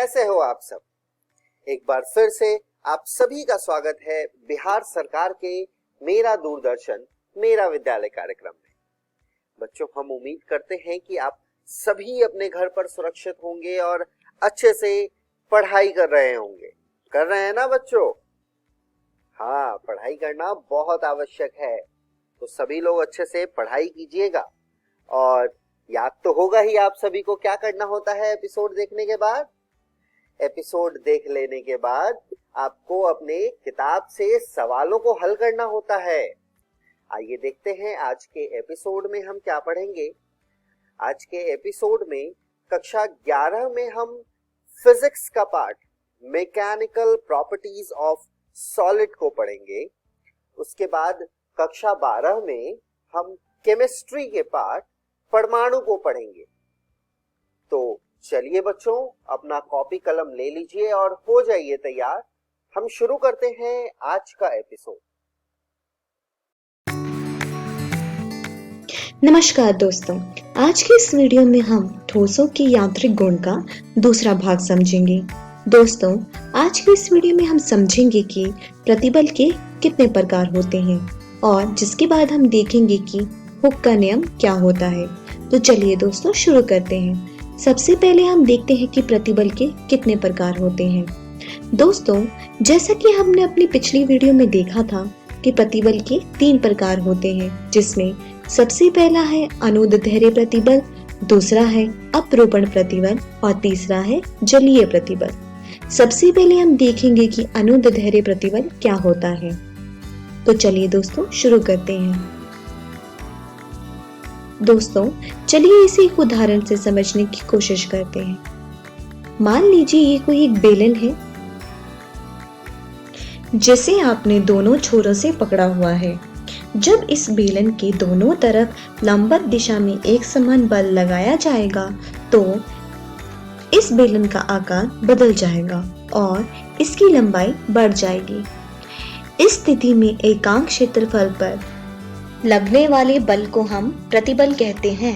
कैसे हो आप सब। एक बार फिर से आप सभी का स्वागत है बिहार सरकार के मेरा दूरदर्शन मेरा विद्यालय कार्यक्रम में। बच्चों, हम उम्मीद करते हैं कि आप सभी अपने घर पर सुरक्षित होंगे और अच्छे से पढ़ाई कर रहे होंगे। कर रहे हैं ना बच्चों? हाँ, पढ़ाई करना बहुत आवश्यक है, तो सभी लोग अच्छे से पढ़ाई कीजिएगा। और याद तो होगा ही आप सभी को क्या करना होता है एपिसोड देखने के बाद। एपिसोड देख लेने के बाद आपको अपने किताब से सवालों को हल करना होता है। आइए देखते हैं आज के एपिसोड में हम क्या पढ़ेंगे। आज के एपिसोड में कक्षा 11 में हम फिजिक्स का part mechanical properties of solid को पढ़ेंगे। उसके बाद कक्षा 12 में हम केमिस्ट्री के पार्ट परमाणु को पढ़ेंगे। तो चलिए बच्चों, अपना कॉपी कलम ले लीजिए और हो जाइए तैयार। हम शुरू करते हैं आज का एपिसोड। नमस्कार दोस्तों, आज के इस वीडियो में हम ठोसों के यांत्रिक गुण का दूसरा भाग समझेंगे। दोस्तों, आज के इस वीडियो में हम समझेंगे कि प्रतिबल के कितने प्रकार होते हैं और जिसके बाद हम देखेंगे कि हुक का नियम क्या होता है। तो चलिए दोस्तों शुरू करते हैं। सबसे पहले हम देखते हैं कि प्रतिबल के कितने प्रकार होते हैं। दोस्तों, जैसा कि हमने अपनी पिछली वीडियो में देखा था कि प्रतिबल के 3 प्रकार होते हैं, जिसमें सबसे पहला है अनुदैर्ध्य प्रतिबल, दूसरा है अपरूपण प्रतिबल और तीसरा है जलीय प्रतिबल। सबसे पहले हम देखेंगे कि अनुदैर्ध्य प्रतिबल क्या होता है। तो चलिए दोस्तों शुरू करते हैं। दोस्तों, चलिए इसे एक उदाहरण से समझने की कोशिश करते हैं। मान लीजिए ये कोई एक बेलन है जिसे आपने दोनों छोरों से पकड़ा हुआ है। जब इस बेलन के दोनों तरफ लंबवत दिशा में एक समान बल लगाया जाएगा तो इस बेलन का आकार बदल जाएगा और इसकी लंबाई बढ़ जाएगी। इस स्थिति में एकांक क्षेत्रफल पर लगने वाले बल को हम प्रतिबल कहते हैं।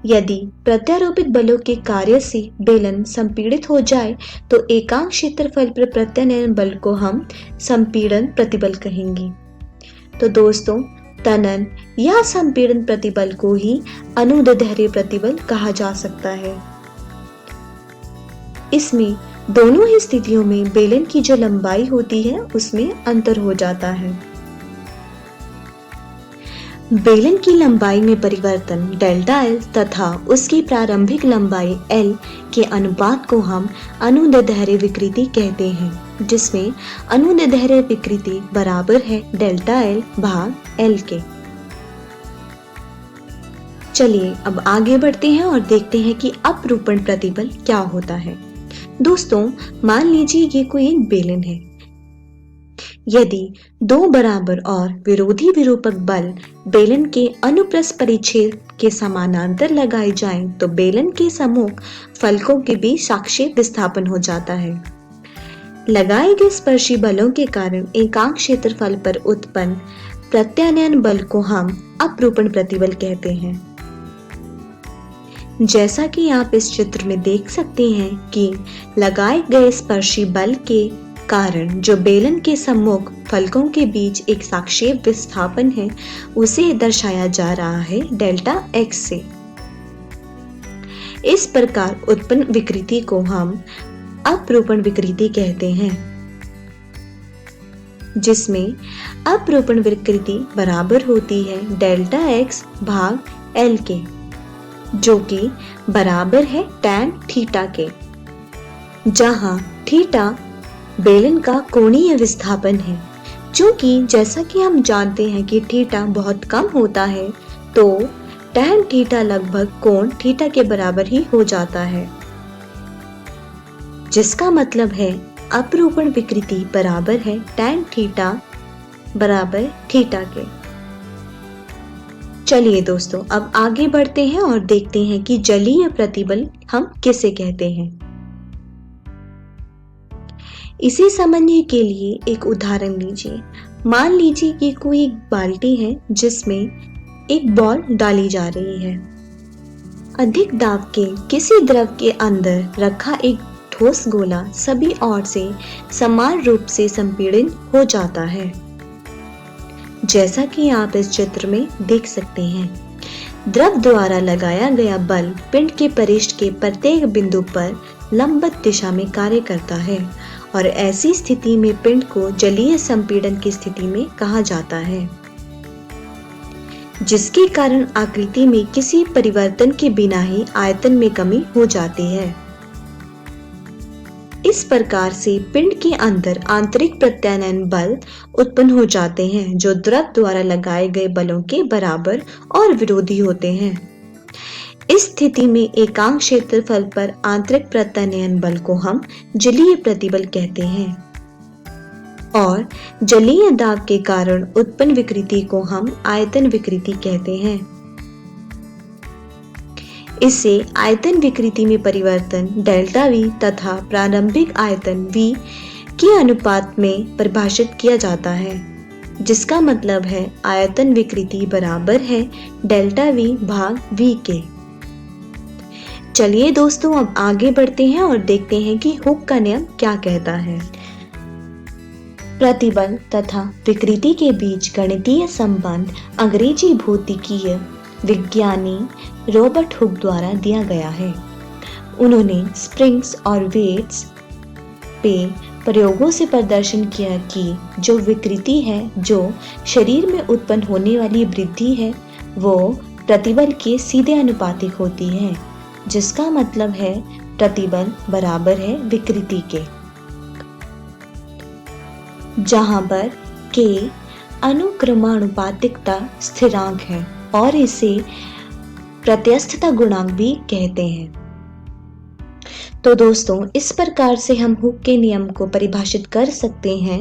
यदि प्रत्यारोपित बलों के कार्य से बेलन संपीड़ित हो जाए तो एकांक क्षेत्रफल पर प्रत्यानयन बल को हम संपीड़न प्रतिबल कहेंगे। तो दोस्तों, तनन या संपीड़न प्रतिबल को ही अनुदैर्ध्य प्रतिबल कहा जा सकता है। इसमें दोनों ही स्थितियों में बेलन की जो लंबाई होती है उसमें अंतर हो जाता है। बेलन की लंबाई में परिवर्तन डेल्टा एल तथा उसकी प्रारंभिक लंबाई एल के अनुपात को हम अनुदैर्ध्य विकृति कहते हैं, जिसमें अनुदैर्ध्य विकृति बराबर है डेल्टा एल भाग एल के। चलिए अब आगे बढ़ते हैं और देखते हैं कि अपरूपण प्रतिबल क्या होता है। दोस्तों, मान लीजिए ये कोई एक बेलन है। यदि 2 बराबर और विरोधी विरूपक बल बेलन के अनुप्रस्थ परिच्छेद के समानांतर लगाए जाएं तो बेलन के सम्मुख फलकों के बीच सापेक्ष विस्थापन हो जाता है। लगाए गए स्पर्शी बलों के कारण एकांक क्षेत्रफल पर उत्पन्न प्रत्यानयन बल को हम अपरूपण प्रतिबल कहते हैं। जैसा कि आप इस चित्र में देख सकते हैं कि लगाए गए स्पर्शी बल के कारण जो बेलन के सम्मुख फलकों के बीच एक सापेक्ष विस्थापन है उसे दर्शाया जा रहा है डेल्टा एक्स से। इस प्रकार उत्पन्न विकृति को हम अपरूपण विकृति कहते हैं, जिसमें अपरूपण विकृति बराबर होती है डेल्टा एक्स भाग एल के, जो कि बराबर है टैन थीटा के, जहां थीटा बेलन का कोणीय विस्थापन है। क्योंकि जैसा कि हम जानते हैं कि थीटा बहुत कम होता है तो टैन थीटा लगभग कोण थीटा के बराबर ही हो जाता है, जिसका मतलब है अपरूपण विकृति बराबर है टैन थीटा बराबर थीटा के। चलिए दोस्तों अब आगे बढ़ते हैं और देखते हैं कि जलीय प्रतिबल हम किसे कहते हैं। इसे समझने के लिए एक उदाहरण लीजिए। मान लीजिए कि कोई एक बाल्टी है जिसमें एक बॉल डाली जा रही है। अधिक दाब के किसी द्रव के अंदर रखा एक ठोस गोला सभी ओर से समान रूप से संपीड़ित हो जाता है। जैसा कि आप इस चित्र में देख सकते हैं, द्रव द्वारा लगाया गया बल पिंड के परिष्ठ के प्रत्येक बिंदु पर लंबवत दिशा में कार्य करता है और ऐसी स्थिति में पिंड को जलीय संपीड़न की स्थिति में कहा जाता है, जिसके कारण आकृति में किसी परिवर्तन के बिना ही आयतन में कमी हो जाती है। इस प्रकार से पिंड के अंदर आंतरिक प्रत्यानयन बल उत्पन्न हो जाते हैं जो द्रव द्वारा लगाए गए बलों के बराबर और विरोधी होते हैं। इस स्थिति में एकांक क्षेत्रफल पर आंतरिक प्रत्यानयन बल को हम जलीय प्रतिबल कहते हैं और जलीय दाब के कारण उत्पन्न विकृति को हम आयतन विकृति कहते हैं। इससे आयतन विकृति में परिवर्तन डेल्टा V तथा प्रारंभिक आयतन V के अनुपात में परिभाषित किया जाता है, जिसका मतलब है आयतन विकृति बराबर है डेल्टा V भाग V के। चलिए दोस्तों, अब आगे बढ़ते हैं और देखते हैं कि हुक का नियम क्या कहता है। प्रतिबल तथा विकृति के बीच गणितीय संबंध अंग्रेजी भौतिकीय विज्ञानी रॉबर्ट हुक द्वारा दिया गया है। उन्होंने स्प्रिंग्स और वेट्स पे प्रयोगों से प्रदर्शन किया कि जो विकृति है जो शरीर में उत्पन्न होने वाली वृद्धि है वो प्रतिबल के सीधे अनुपातिक होती है, जिसका मतलब है प्रतिबल बराबर है विकृति के, जहां पर k अनुक्रमानुपातिकता स्थिरांक है और इसे प्रत्यस्थता गुणांक भी कहते हैं। तो दोस्तों, इस प्रकार से हम हुक के नियम को परिभाषित कर सकते हैं।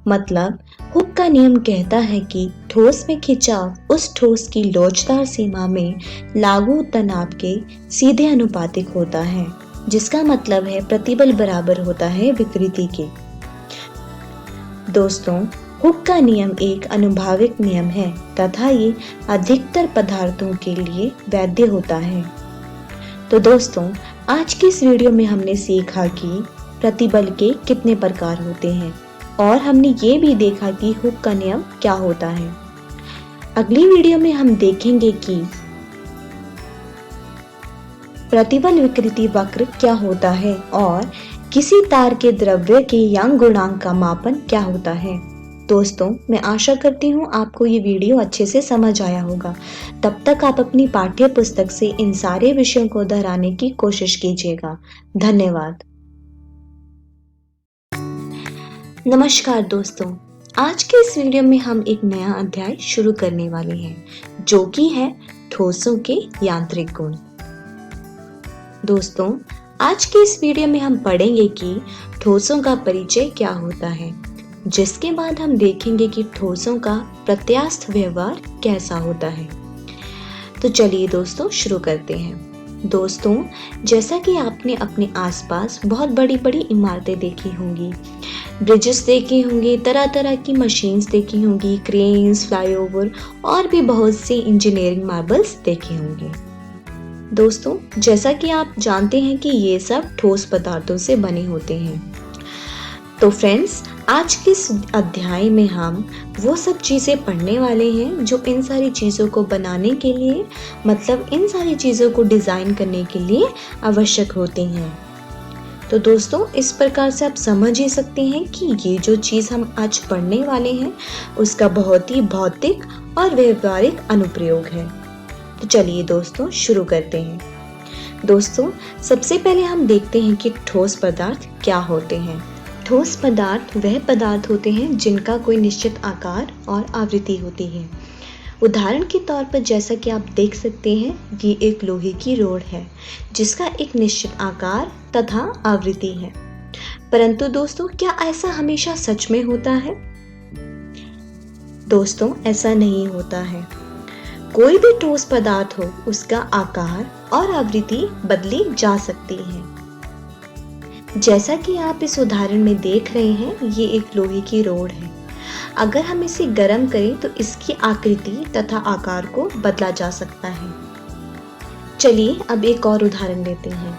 मतलब हुक का नियम कहता है कि ठोस में खिंचाव उस ठोस की लोचदार सीमा में लागू तनाव के सीधे अनुपातिक होता है, जिसका मतलब है प्रतिबल बराबर होता है विकृति के। दोस्तों, हुक का नियम एक अनुभाविक नियम है तथा ये अधिकतर पदार्थों के लिए वैध होता है। तो दोस्तों, आज की इस वीडियो में हमने सीखा कि प्रतिबल के कितने प्रकार होते हैं और हमने ये भी देखा कि हुक का नियम क्या होता है। अगली वीडियो में हम देखेंगे कि प्रतिबल विकृति वक्र क्या होता है और किसी तार के द्रव्य के यांग गुणांक का मापन क्या होता है। दोस्तों, मैं आशा करती हूँ आपको ये वीडियो अच्छे से समझ आया होगा। तब तक आप अपनी पाठ्य पुस्तक से इन सारे विषयों को दोहराने की कोशिश कीजिएगा। धन्यवाद। नमस्कार दोस्तों, आज के इस वीडियो में हम एक नया अध्याय शुरू करने वाले हैं, जो कि है ठोसों के यांत्रिक गुण। दोस्तों, आज के इस वीडियो में हम पढ़ेंगे कि ठोसों का परिचय क्या होता है, जिसके बाद हम देखेंगे कि ठोसों का प्रत्यास्थ व्यवहार कैसा होता है। तो चलिए दोस्तों, शुरू करते हैं। दोस्तों, जैसा कि आपने अपने आसपास बहुत बड़ी बड़ी इमारतें देखी होंगी, ब्रिजेस देखे होंगे, तरह तरह की मशीन्स देखी होंगी, क्रेन्स, फ्लाईओवर और भी बहुत से इंजीनियरिंग मार्बल्स देखे होंगे। दोस्तों, जैसा कि आप जानते हैं कि ये सब ठोस पदार्थों से बने होते हैं। तो फ्रेंड्स, आज के इस अध्याय में हम वो सब चीज़ें पढ़ने वाले हैं जो इन सारी चीज़ों को बनाने के लिए, मतलब इन सारी चीज़ों को डिज़ाइन करने के लिए आवश्यक होती हैं। तो दोस्तों, इस प्रकार से आप समझ ही सकते हैं कि ये जो चीज़ हम आज पढ़ने वाले हैं उसका बहुत ही भौतिक और व्यवहारिक अनुप्रयोग है। तो चलिए दोस्तों, शुरू करते हैं। दोस्तों, सबसे पहले हम देखते हैं कि ठोस पदार्थ क्या होते हैं। ठोस पदार्थ वह पदार्थ होते हैं जिनका कोई निश्चित आकार और आवृत्ति होती है। उदाहरण के तौर पर जैसा कि आप देख सकते हैं, ये एक लोहे की रोड है जिसका एक निश्चित आकार तथा आवृत्ति है। परंतु दोस्तों, क्या ऐसा हमेशा सच में होता है? दोस्तों, ऐसा नहीं होता है। कोई भी ठोस पदार्थ हो, उसका आकार और आवृत्ति बदली जा सकती है। जैसा कि आप इस उदाहरण में देख रहे हैं, ये एक लोहे की रोड है। अगर हम इसे गर्म करें तो इसकी आकृति तथा आकार को बदला जा सकता है। चलिए अब एक और उदाहरण लेते हैं।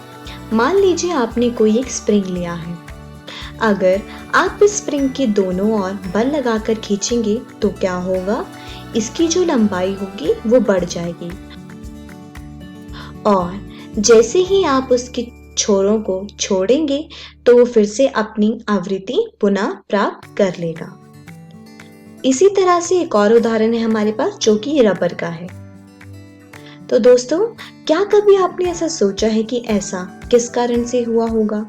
मान लीजिए आपने कोई एक स्प्रिंग लिया है। अगर आप इस स्प्रिंग के दोनों ओर बल लगाकर खींचेंगे तो क्या होगा? इसकी जो लंबाई होगी वो बढ़ जाएगी और जैसे ही आप उसके छोरों को छोड़ेंगे तो वो फिर से अपनी आवृत्ति पुनः प्राप्त कर लेगा। इसी तरह से एक और उदाहरण है हमारे पास जो कि रबर का है। तो दोस्तों, क्या कभी आपने ऐसा सोचा है कि ऐसा किस कारण से हुआ होगा?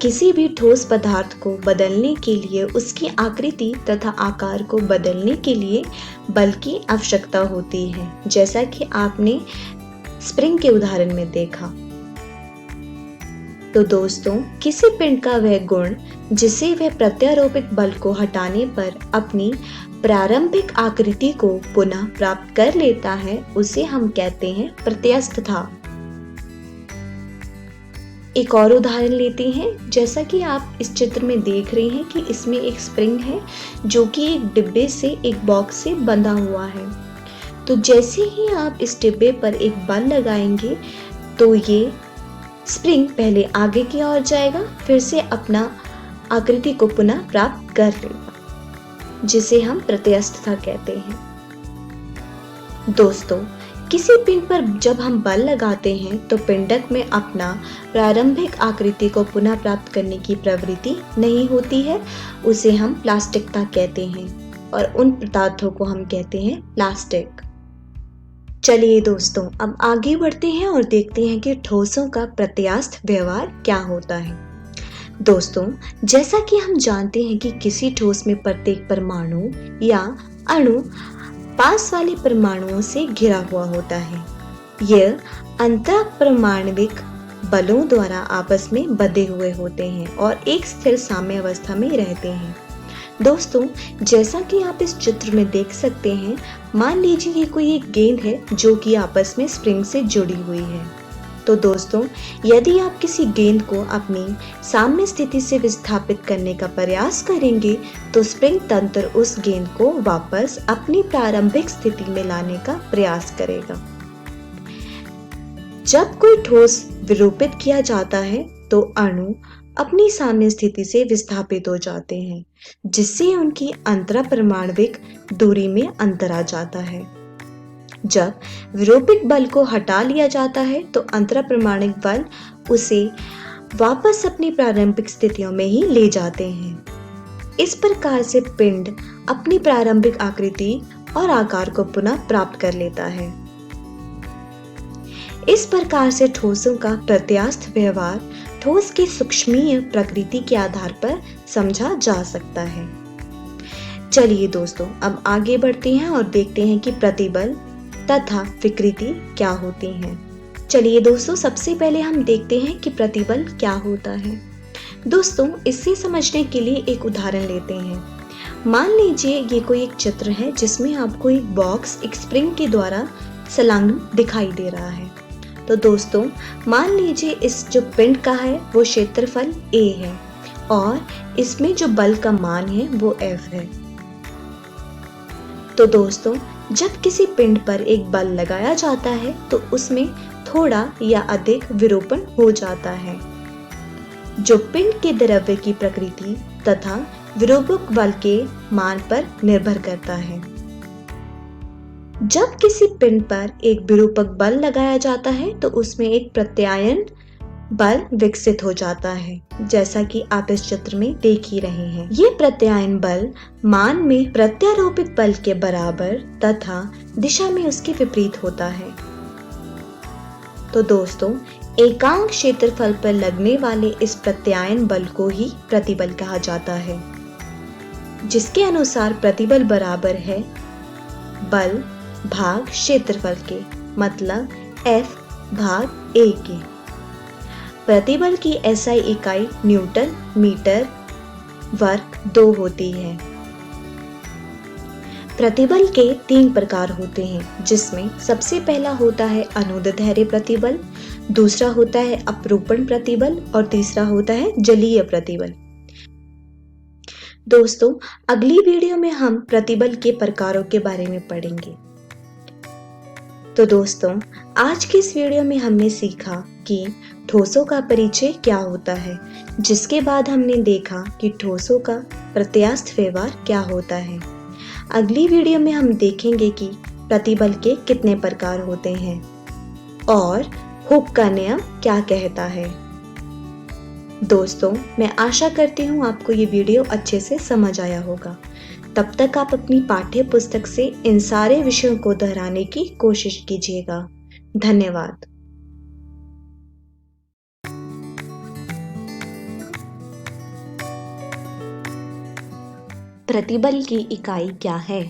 किसी भी ठोस पदार्थ को बदलने के लिए उसकी आकृति तथा आकार को बदलने के लिए बल की आवश्यकता होती है, जैसा कि आपने स्प्रिंग के उदाहरण में देखा। तो दोस्तों, किसी पिंड का वह गुण जिसे वह प्रत्यारोपित बल को हटाने पर अपनी प्रारंभिक आकृति को पुनः प्राप्त कर लेता है, उसे हम कहते हैं प्रत्यस्थता। एक और उदाहरण लेते हैं। जैसा कि आप इस चित्र में देख रहे हैं कि इसमें एक स्प्रिंग है जो कि एक डिब्बे से, एक बॉक्स से बंधा हुआ है। तो जैसे ही आप इस डिब्बे पर एक बल लगाएंगे तो ये स्प्रिंग पहले आगे की ओर जाएगा, फिर से अपना आकृति को पुनः प्राप्त कर लेगा, जिसे हम प्रत्यस्थता कहते हैं। दोस्तों, किसी पिंड पर जब हम बल लगाते हैं तो पिंडक में अपना प्रारंभिक आकृति को पुनः प्राप्त करने की प्रवृत्ति नहीं होती है, उसे हम प्लास्टिकता कहते हैं और उन पदार्थों को हम कहते हैं प्लास्टिक। चलिए दोस्तों, अब आगे बढ़ते हैं और देखते हैं कि ठोसों का प्रत्यास्थ व्यवहार क्या होता है। दोस्तों, जैसा कि हम जानते हैं कि किसी ठोस में प्रत्येक परमाणु या अणु पास वाले परमाणुओं से घिरा हुआ होता है। यह अंतःपरमाण्विक बलों द्वारा आपस में बंधे हुए होते हैं और एक स्थिर साम्य अवस्था में रहते हैं। दोस्तों, जैसा कि आप इस चित्र में देख सकते हैं, मान लीजिए ये कोई एक गेंद है जो कि आपस में स्प्रिंग से जुड़ी हुई है। तो दोस्तों, यदि आप किसी गेंद को अपनी साम्य स्थिति से विस्थापित करने का प्रयास करेंगे तो स्प्रिंग तंत्र उस गेंद को वापस अपनी प्रारंभिक स्थिति में लाने का प्रयास करेगा। जब कोई ठोस विरूपित किया जाता है तो अणु अपनी साम्य स्थिति से विस्थापित हो जाते हैं, जिससे उनकी अंतःपरमाण्विक दूरी में अंतर आ जाता है। जब विरूपित बल को हटा लिया जाता है तो अंतःपरमाण्विक बल उसे वापस अपनी प्रारंभिक स्थितियों में ही ले जाते हैं। इस प्रकार से पिंड अपनी प्रारंभिक आकृति और आकार को पुनः प्राप्त कर लेता है। इस प्रकार से ठोसों का प्रत्यास्थ व्यवहार ठोस की सूक्ष्मीय प्रकृति के आधार पर समझा जा सकता है। चलिए दोस्तों, अब आगे बढ़ते हैं और देखते हैं कि प्रतिबल तथा विकृति क्या होती हैं। चलिए दोस्तों, सबसे पहले हम देखते हैं कि प्रतिबल क्या होता है। दोस्तों, इसे समझने के लिए एक उदाहरण लेते हैं। मान लीजिए ये कोई एक चित्र है जिसमें आपको एक बॉक्स एक स्प्रिंग के द्वारा संलग्न दिखाई दे रहा है। तो दोस्तों, मान लीजिए इस जो पिंड का है वो क्षेत्रफल A है और इसमें जो बल का मान है वो F है। तो दोस्तों, जब किसी पिंड पर एक बल लगाया जाता है तो उसमें थोड़ा या अधिक विरूपण हो जाता है, जो पिंड के द्रव्य की प्रकृति तथा विरूपक बल के मान पर निर्भर करता है। जब किसी पिंड पर एक विरूपक बल लगाया जाता है तो उसमें एक प्रत्यायन बल विकसित हो जाता है, जैसा कि आप इस चित्र में देख ही रहे हैं। ये प्रत्यायन बल मान में प्रत्यारोपित बल के बराबर तथा दिशा में उसके विपरीत होता है। तो दोस्तों, एकांक क्षेत्रफल पर लगने वाले इस प्रत्यायन बल को ही प्रतिबल कहा जाता है, जिसके अनुसार प्रतिबल बराबर है बल भाग क्षेत्रफल के, मतलब F भाग A के। प्रतिबल की SI इकाई न्यूटन मीटर वर्ग 2 होती है। प्रतिबल के 3 प्रकार होते हैं, जिसमें सबसे पहला होता है अनुदैर्ध्य प्रतिबल, दूसरा होता है अपरूपण प्रतिबल और तीसरा होता है जलीय प्रतिबल। दोस्तों, अगली वीडियो में हम प्रतिबल के प्रकारों के बारे में पढ़ेंगे। तो दोस्तों, आज की इस वीडियो में हमने सीखा कि ठोसों का परिचय क्या होता है, जिसके बाद हमने देखा कि ठोसों का प्रत्यास्थ व्यवहार क्या होता है। अगली वीडियो में हम देखेंगे कि प्रतिबल के कितने प्रकार होते हैं और हुक का नियम क्या कहता है। दोस्तों, मैं आशा करती हूँ आपको ये वीडियो अच्छे से समझ आया होगा। तब तक आप अपनी पाठ्य पुस्तक से इन सारे विषयों को दोहराने की कोशिश कीजिएगा। धन्यवाद। प्रतिबल की इकाई क्या है?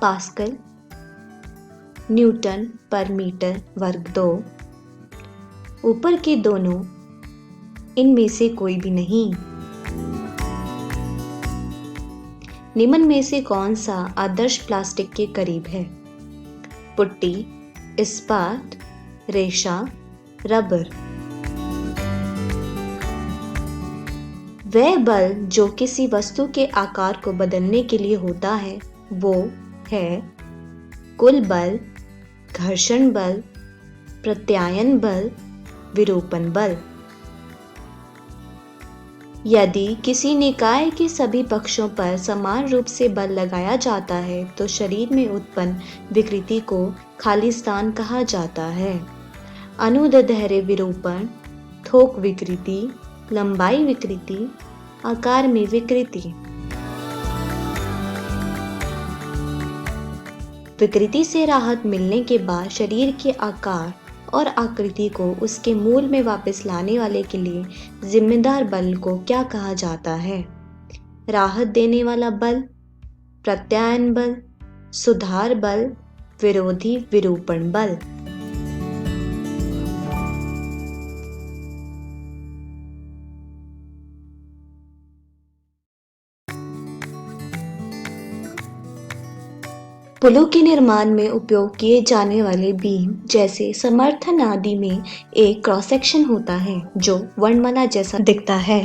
पास्कल, न्यूटन पर मीटर वर्ग 2। ऊपर के दोनों, इनमें से कोई भी नहीं। निम्न में से कौन सा आदर्श प्लास्टिक के करीब है? पुट्टी, इस्पात, रेशा, रबर। वह बल जो किसी वस्तु के आकार को बदलने के लिए होता है वो है कुल बल, घर्षण बल, प्रत्यायन बल, विरूपण बल। यदि किसी निकाय के सभी पक्षों पर समान रूप से बल लगाया जाता है तो शरीर में उत्पन्न विकृति को खाली स्थान कहा जाता है। अनुदैर्ध्य विरूपण, थोक विकृति, लंबाई विकृति, आकार में विकृति। विकृति से राहत मिलने के बाद शरीर के आकार और आकृति को उसके मूल में वापस लाने वाले के लिए जिम्मेदार बल को क्या कहा जाता है? राहत देने वाला बल, प्रत्यायन बल, सुधार बल, विरोधी विरूपण बल। पुलों के निर्माण में उपयोग किए जाने वाले बीम जैसे समर्थन आदि में एक क्रॉस सेक्शन होता है जो वर्णमाला जैसा दिखता है।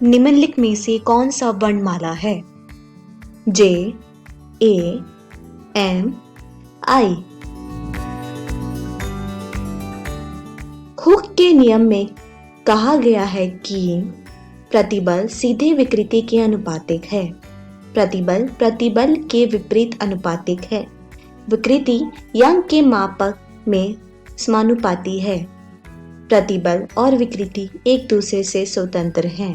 निम्नलिखित में से कौन सा वर्णमाला है? J, A, M, I। Hook के नियम में कहा गया है कि प्रतिबल सीधे विकृति के अनुपातिक है। प्रतिबल प्रतिबल के विपरीत अनुपातिक है। विकृति यंग के मापक में समानुपाती है। प्रतिबल और विकृति एक दूसरे से स्वतंत्र हैं।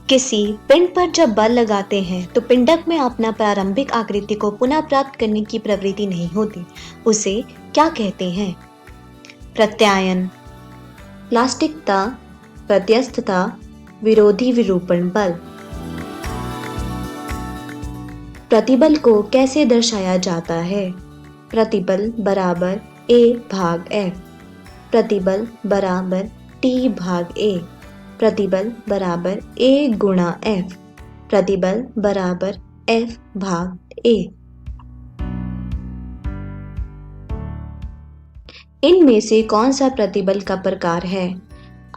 किसी पिंड पर जब बल लगाते हैं तो पिंडक में अपना प्रारंभिक आकृति को पुनः प्राप्त करने की प्रवृत्ति नहीं होती। उसे क्या कहते हैं? प्रत्यायन, प्लास्टिकता, प्रत्यस्थता, विरोधी विरूपण बल। प्रतिबल को कैसे दर्शाया जाता है? प्रतिबल बराबर A भाग F, प्रतिबल बराबर T भाग A, प्रतिबल बराबर A गुणा F, प्रतिबल बराबर F भाग A। इनमें से कौन सा प्रतिबल का प्रकार है?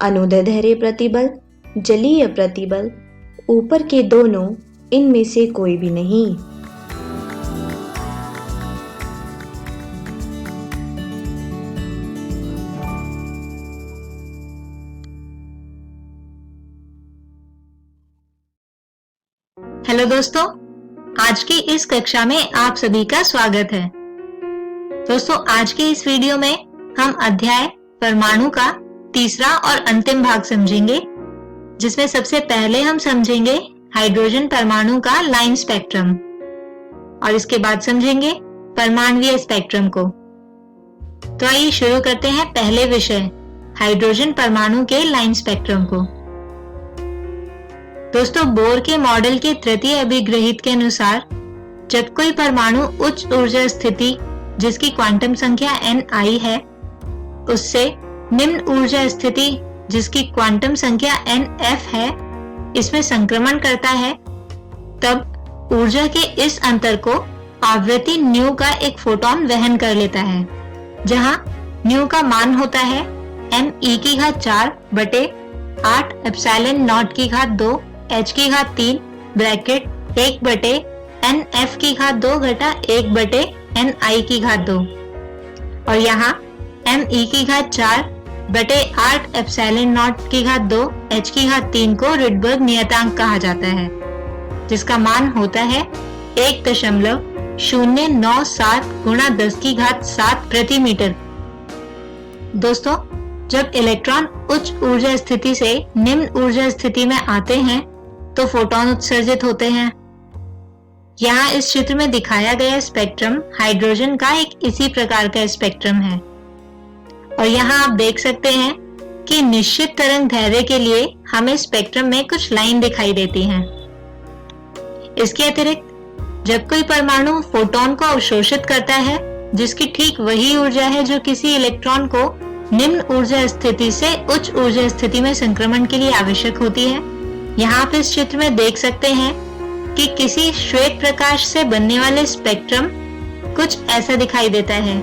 अनुदैर्ध्य प्रतिबल, जलीय प्रतिबल, ऊपर के दोनों, इनमें से कोई भी नहीं। हेलो दोस्तों, आज की इस कक्षा में आप सभी का स्वागत है। दोस्तों, आज के इस वीडियो में हम अध्याय परमाणु का तीसरा और अंतिम भाग समझेंगे, जिसमें सबसे पहले हम समझेंगे हाइड्रोजन परमाणु का लाइन स्पेक्ट्रम और इसके बाद समझेंगे परमाणुवीय स्पेक्ट्रम को। तो आइए शुरू करते हैं पहले विषय हाइड्रोजन परमाणु के लाइन स्पेक्ट्रम को। दोस्तों, बोर के मॉडल के तृतीय अभिग्रहित के अनुसार जब कोई परमाणु उच्च ऊर्जा स्थिति जिसकी क्वांटम संख्या Ni है उससे निम्न ऊर्जा स्थिति जिसकी क्वांटम संख्या Nf है इसमें संक्रमण करता है, तब ऊर्जा के इस अंतर को आवृत्ति न्यू का एक फोटोन वहन कर लेता है, जहां न्यू का मान होता है me⁴ बटे 8 एप्सिलॉन नॉट की घात 2 h की घात 3 ब्रैकेट 1 बटे NF⁻² घटा 1/Ni⁻²। और यहाँ Me⁻4 बटे 8ε0⁻2 H⁻3 को रिडबर्ग नियतांक कहा जाता है, जिसका मान होता है 1.097 गुणा 10⁻7 प्रति मीटर। दोस्तों, जब इलेक्ट्रॉन उच्च ऊर्जा स्थिति से निम्न ऊर्जा स्थिति में आते हैं तो फोटॉन उत्सर्जित होते हैं। यहाँ इस चित्र में दिखाया गया स्पेक्ट्रम हाइड्रोजन का एक इसी प्रकार का स्पेक्ट्रम है। और यहाँ आप देख सकते हैं कि निश्चित तरंग दैर्ध्य के लिए हमें स्पेक्ट्रम में कुछ लाइन दिखाई देती हैं। इसके अतिरिक्त जब कोई परमाणु फोटॉन को अवशोषित करता है, जिसकी ठीक वही ऊर्जा है जो किसी इलेक्ट्रॉन को निम्न ऊर्जा स्थिति से उच्च ऊर्जा स्थिति में संक्रमण के लिए आवश्यक होती है। यहाँ आप इस चित्र में देख सकते हैं कि किसी श्वेत प्रकाश से बनने वाले स्पेक्ट्रम कुछ ऐसा दिखाई देता है,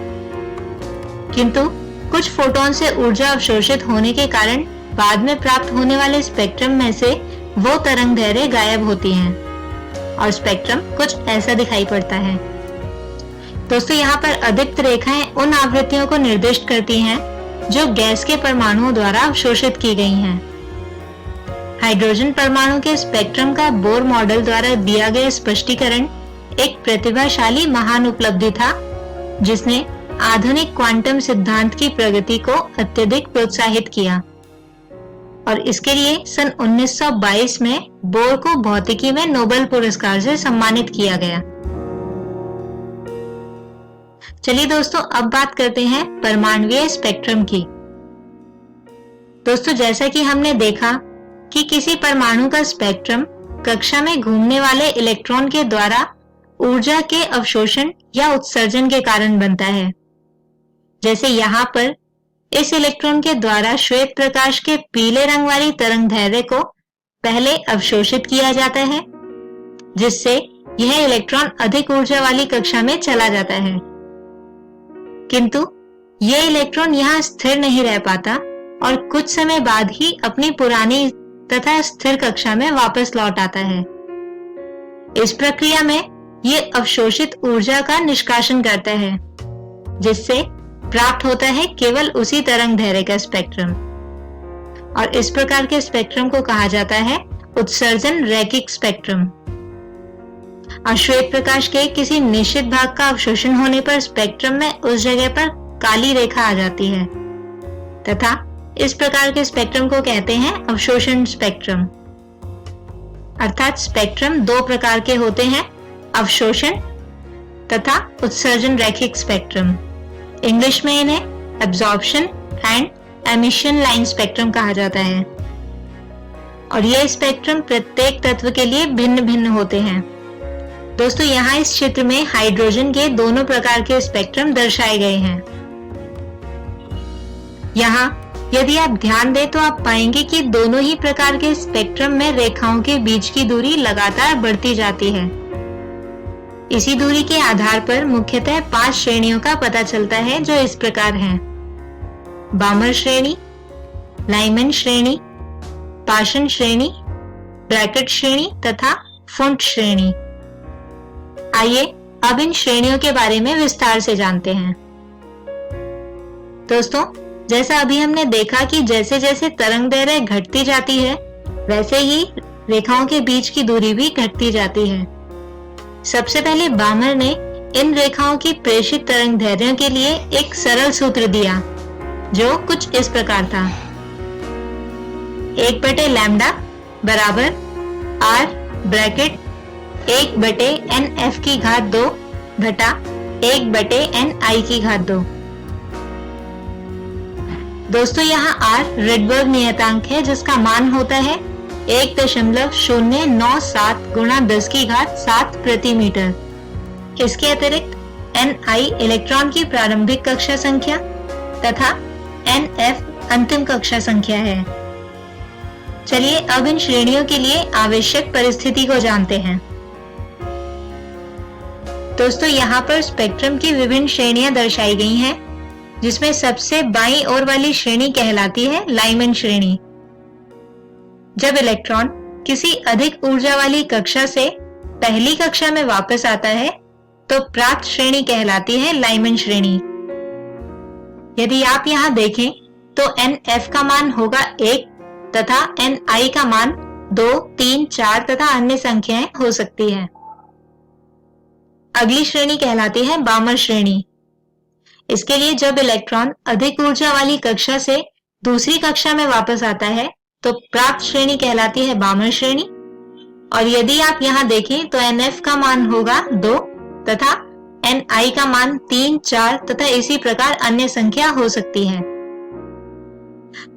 किंतु कुछ फोटॉन से ऊर्जा अवशोषित होने के कारण बाद में प्राप्त होने वाले स्पेक्ट्रम में से वो तरंग दैर्ध्य गायब होती हैं और स्पेक्ट्रम कुछ ऐसा दिखाई पड़ता है। दोस्तों, यहाँ पर अधिकतर रेखाएं उन आवृत्तियों को निर्दिष्ट करती हैं जो गैस के परमाणुओं द्वारा अवशोषित की गई हैं। हाइड्रोजन परमाणु के स्पेक्ट्रम का बोर मॉडल द्वारा दिया गया स्पष्टीकरण एक प्रतिभाशाली महान उपलब्धि था, जिसने आधुनिक क्वांटम सिद्धांत की प्रगति को अत्यधिक प्रोत्साहित किया। और इसके लिए सन 1922 में बोर को भौतिकी में नोबेल पुरस्कार से सम्मानित किया गया। चलिए दोस्तों, अब बात करते हैं परमाणुीय स्पेक्ट्रम की। दोस्तों, जैसा कि हमने देखा कि किसी परमाणु का स्पेक्ट्रम कक्षा में घूमने वाले इलेक्ट्रॉन के द्वारा ऊर्जा के अवशोषण या उत्सर्जन के कारण बनता है। जैसे यहाँ पर इस इलेक्ट्रॉन के द्वारा श्वेत प्रकाश के पीले रंग वाली तरंग दैर्ध्य को पहले अवशोषित किया जाता है, जिससे यह इलेक्ट्रॉन अधिक ऊर्जा वाली कक्षा में चला जाता है। किंतु यह इलेक्ट्रॉन यहाँ स्थिर नहीं रह पाता और कुछ समय बाद ही अपनी पुरानी तथा स्थिर कक्षा में वापस लौट आता है। इस प्रक्रिया में यह अवशोषित ऊर्जा का निष्कासन करता है, जिससे प्राप्त होता है केवल उसी तरंग दैर्ध्य का स्पेक्ट्रम। और इस प्रकार के स्पेक्ट्रम को कहा जाता है उत्सर्जन रैखिक स्पेक्ट्रम। और श्वेत प्रकाश के किसी निश्चित भाग का अवशोषण होने पर स्पेक्ट्रम में उस जगह पर काली रेखा आ जाती है तथा इस प्रकार के स्पेक्ट्रम को कहते हैं अवशोषण स्पेक्ट्रम। अर्थात स्पेक्ट्रम दो प्रकार के होते हैं, अवशोषण तथा उत्सर्जन रैखिक स्पेक्ट्रम। इंग्लिश में इन्हें absorption and emission line spectrum कहा जाता है। और ये स्पेक्ट्रम प्रत्येक तत्व के लिए भिन्न भिन्न होते हैं। दोस्तों, यहाँ इस चित्र में हाइड्रोजन के दोनों प्रकार के स्पेक्ट्रम दर्शाए गए हैं। यहाँ यदि आप ध्यान दें तो आप पाएंगे कि दोनों ही प्रकार के स्पेक्ट्रम में रेखाओं के बीच की दूरी लगातार बढ़ती जाती है। इसी दूरी के आधार पर मुख्यतः 5 श्रेणियों का पता चलता है, जो इस प्रकार हैं: बामर श्रेणी, लाइमैन श्रेणी, पाशन श्रेणी, ब्रैकेट श्रेणी तथा फुंट श्रेणी। आइए अब इन श्रेणियों के बारे में विस्तार से जानते हैं। दोस्तों, जैसा अभी हमने देखा कि जैसे जैसे तरंग दैर्ध्य घटती जाती है, वैसे ही रेखाओं के बीच की दूरी भी घटती जाती है। सबसे पहले बामर ने इन रेखाओं की प्रेषित तरंग दैर्ध्यों के लिए एक सरल सूत्र दिया, जो कुछ इस प्रकार था: 1/λ बराबर r ब्रैकेट 1/NF⁻² घटा 1/NI⁻²। दोस्तों, यहाँ r रिडबर्ग नियतांक है, जिसका मान होता है 1.097 गुणा 10⁻7 प्रति मीटर। इसके अतिरिक्त Ni इलेक्ट्रॉन की प्रारंभिक कक्षा संख्या तथा Nf अंतिम कक्षा संख्या है। चलिए अब इन श्रेणियों के लिए आवश्यक परिस्थिति को जानते हैं। दोस्तों, यहाँ पर स्पेक्ट्रम की विभिन्न श्रेणियां दर्शाई गई हैं, जिसमें सबसे बाईं ओर वाली श्रेणी कहलाती है लाइमैन श्रेणी। जब इलेक्ट्रॉन किसी अधिक ऊर्जा वाली कक्षा से पहली कक्षा में वापस आता है तो प्राप्त श्रेणी कहलाती है लाइमन श्रेणी। यदि आप यहाँ देखें तो NF का मान होगा 1 तथा NI का मान 2, 3, 4 तथा अन्य संख्याएं हो सकती है। अगली श्रेणी कहलाती है बामर श्रेणी। इसके लिए जब इलेक्ट्रॉन अधिक ऊर्जा वाली कक्षा से दूसरी कक्षा में वापस आता है तो प्राप्त श्रेणी कहलाती है बामर श्रेणी। और यदि आप यहाँ देखें तो NF का मान होगा 2 तथा NI का मान 3, 4 तथा इसी प्रकार अन्य संख्या हो सकती है।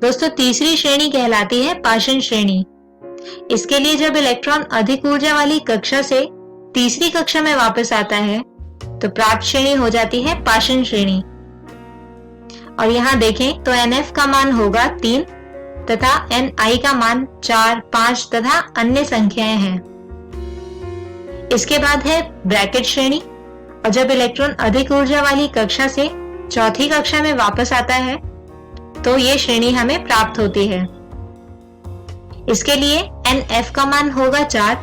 दोस्तों, तीसरी श्रेणी कहलाती है पाषाण श्रेणी। इसके लिए जब इलेक्ट्रॉन अधिक ऊर्जा वाली कक्षा से तीसरी कक्षा में वापस आता है तो प्राप्त श्रेणी हो जाती है पाषाण श्रेणी। और यहाँ देखें तो NF का मान होगा 3 तथा NI का मान 4, 5 तथा अन्य संख्याएं हैं। इसके बाद है ब्रैकेट श्रेणी। और जब इलेक्ट्रॉन अधिक ऊर्जा वाली कक्षा से चौथी कक्षा में वापस आता है तो ये श्रेणी हमें प्राप्त होती है। इसके लिए NF का मान होगा 4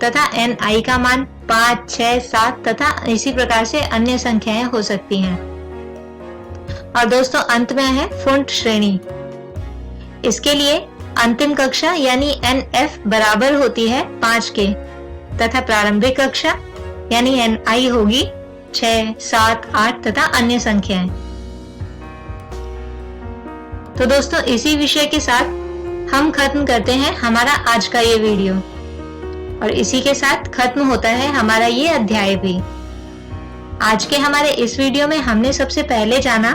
तथा NI का मान 5, 6, 7 तथा इसी प्रकार से अन्य संख्याएं हो सकती हैं। और दोस्तों, अंत में है फुंट श्रेणी। इसके लिए अंतिम कक्षा यानी NF बराबर होती है 5 के तथा प्रारंभिक कक्षा यानी NI होगी 6, 7, 8 तथा अन्य संख्याएं। तो दोस्तों, इसी विषय के साथ हम खत्म करते हैं हमारा आज का ये वीडियो और इसी के साथ खत्म होता है हमारा ये अध्याय भी। आज के हमारे इस वीडियो में हमने सबसे पहले जाना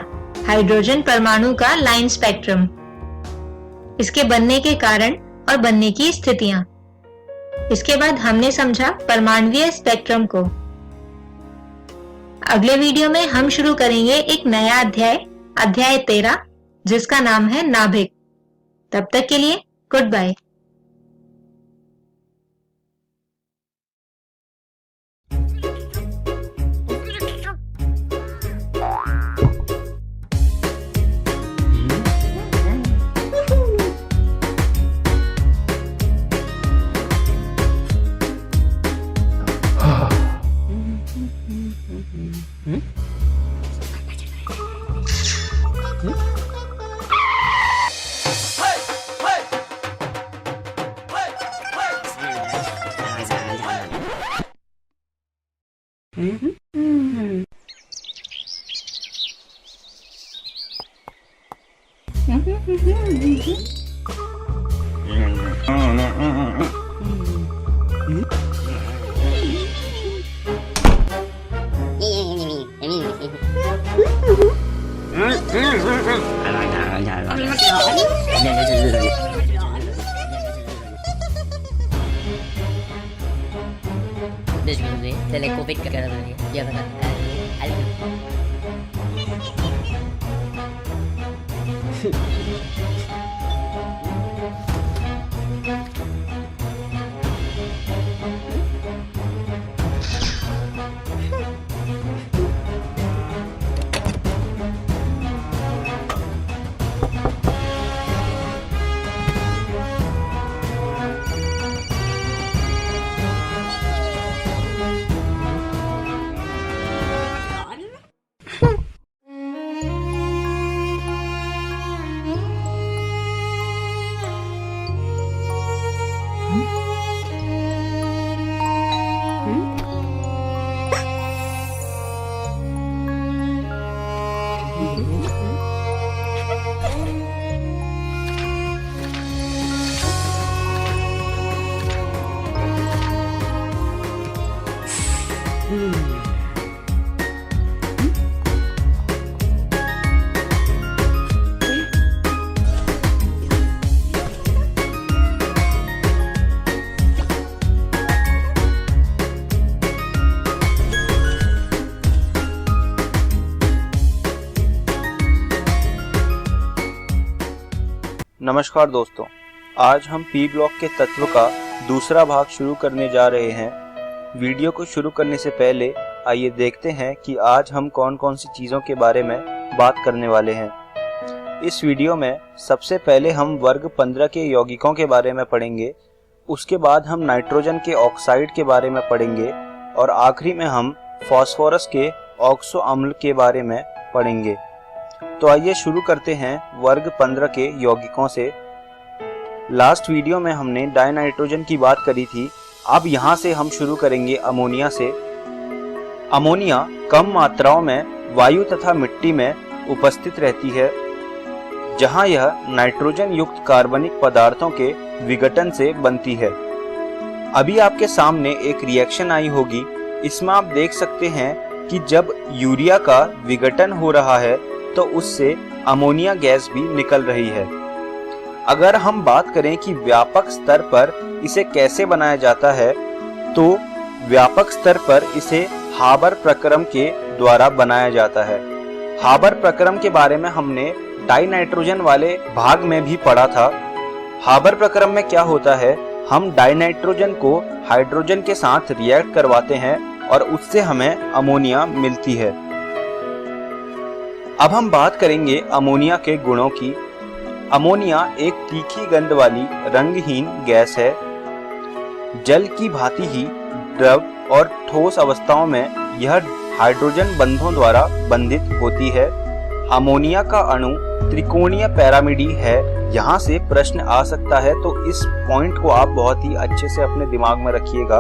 हाइड्रोजन परमाणु का लाइन स्पेक्ट्रम, इसके बनने के कारण और बनने की स्थितियां। इसके बाद हमने समझा परमाणुीय स्पेक्ट्रम को। अगले वीडियो में हम शुरू करेंगे एक नया अध्याय 13, जिसका नाम है नाभिक। तब तक के लिए good bye. Dari COVID ke dalam ini, dia kata, नमस्कार दोस्तों, आज हम पी ब्लॉक के तत्व का दूसरा भाग शुरू करने जा रहे हैं। वीडियो को शुरू करने से पहले आइए देखते हैं कि आज हम कौन कौन सी चीज़ों के बारे में बात करने वाले हैं। इस वीडियो में सबसे पहले हम वर्ग 15 के यौगिकों के बारे में पढ़ेंगे उसके बाद हम नाइट्रोजन के ऑक्साइड के बारे में पढ़ेंगे और आखिरी में हम फास्फोरस के ऑक्सो अम्ल के बारे में पढ़ेंगे। तो आइए शुरू करते हैं वर्ग 15 के यौगिकों से। लास्ट वीडियो में हमने डाइनाइट्रोजन की बात करी थी, अब यहाँ से हम शुरू करेंगे अमोनिया से। अमोनिया कम मात्राओं में वायु तथा मिट्टी में उपस्थित रहती है, जहाँ यह नाइट्रोजन युक्त कार्बनिक पदार्थों के विघटन से बनती है। अभी आपके सामने एक रिएक्शन आई होगी, इसमें आप देख सकते हैं कि जब यूरिया का विघटन हो रहा है तो उससे अमोनिया गैस भी निकल रही है। अगर हम बात करें कि व्यापक स्तर पर इसे कैसे बनाया जाता है, तो व्यापक स्तर पर इसे हाबर प्रक्रम के द्वारा बनाया जाता है। हाबर प्रक्रम के बारे में हमने डाइनाइट्रोजन वाले भाग में भी पढ़ा था। हाबर प्रक्रम में क्या होता है, हम डाइनाइट्रोजन को हाइड्रोजन के साथ रिएक्ट करवाते हैं और उससे हमें अमोनिया मिलती है। अब हम बात करेंगे अमोनिया के गुणों की। अमोनिया एक तीखी गंध वाली रंगहीन गैस है। जल की भांति ही द्रव और ठोस अवस्थाओं में यह हाइड्रोजन बंधों द्वारा बंधित होती है। अमोनिया का अणु त्रिकोणीय पैरामिडी है। यहाँ से प्रश्न आ सकता है, तो इस पॉइंट को आप बहुत ही अच्छे से अपने दिमाग में रखिएगा।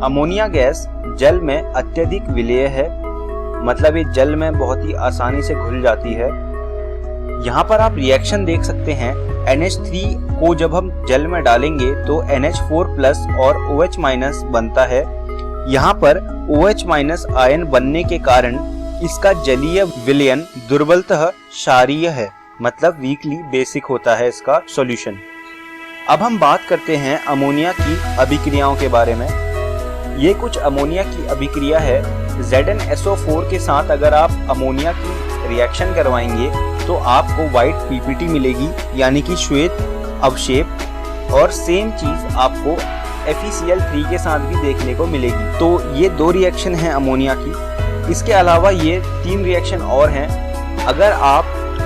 अमोनिया गैस जल में अत्यधिक विलेय है, मतलब ये जल में बहुत ही आसानी से घुल जाती है। यहाँ पर आप रिएक्शन देख सकते हैं, NH3 को जब हम जल में डालेंगे तो NH4+ और OH- बनता है। यहाँ पर OH- आयन बनने के कारण इसका जलीय विलयन दुर्बलतः क्षारीय है, मतलब वीकली बेसिक होता है इसका सॉल्यूशन। अब हम बात करते हैं अमोनिया की अभिक्रियाओं के बारे में। ये कुछ अमोनिया की अभिक्रिया है। ZnSO4 के साथ अगर आप अमोनिया की रिएक्शन करवाएंगे तो आपको व्हाइट PPT मिलेगी, यानी कि श्वेत अवक्षेप, और सेम चीज आपको FeCl3 के साथ भी देखने को मिलेगी। तो ये 2 रिएक्शन हैं अमोनिया की। इसके अलावा ये 3 रिएक्शन और हैं। अगर आप